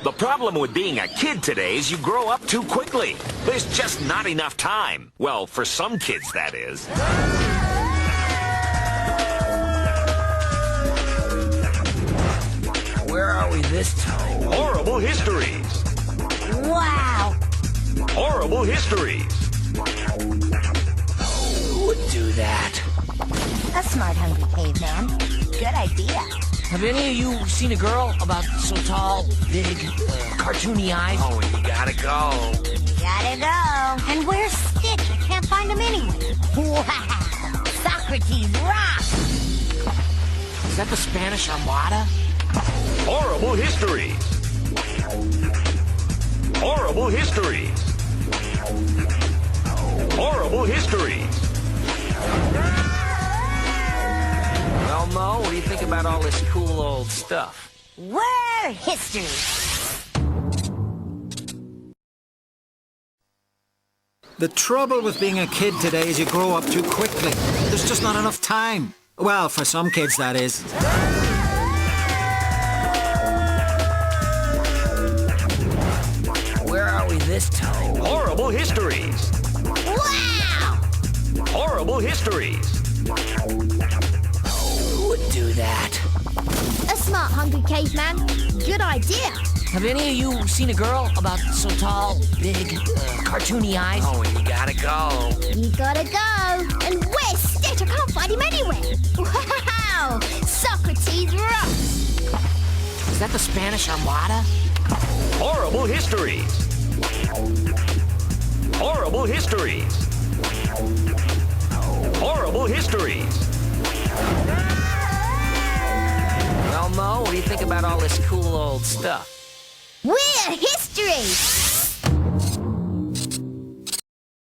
The problem with being a kid today is you grow up too quickly. There's just not enough time. Well, for some kids, that is. Where are we this time? Horrible Histories. Wow! Horrible Histories. Who would do that? A smart, hungry caveman. Good idea. Have any of you seen a girl about so tall, big, cartoony eyes? Oh, you gotta go. Gotta go. And where's Stitch? I can't find him anywhere. Wow! Socrates rocks! Is that the Spanish Armada? Horrible Histories. Horrible Histories. Horrible Histories. Well, Mo, what do you think about all this cool old stuff? We're history. The trouble with being a kid today is you grow up too quickly. There's just not enough time. Well, for some kids, that is. Where are we this time? Horrible Histories. Wow! Horrible Histories. Who would do that? A smart, hungry caveman. Good idea. Have any of you seen a girl about so tall, big, cartoony eyes? Oh, you gotta go. You gotta go. And where's Stitch? I can't find him anywhere. Wow! Socrates rocks! Is that the Spanish Armada? Horrible Histories. Horrible Histories. Horrible Histories. Well, Mo, what do you think about all this cool old stuff? We're history.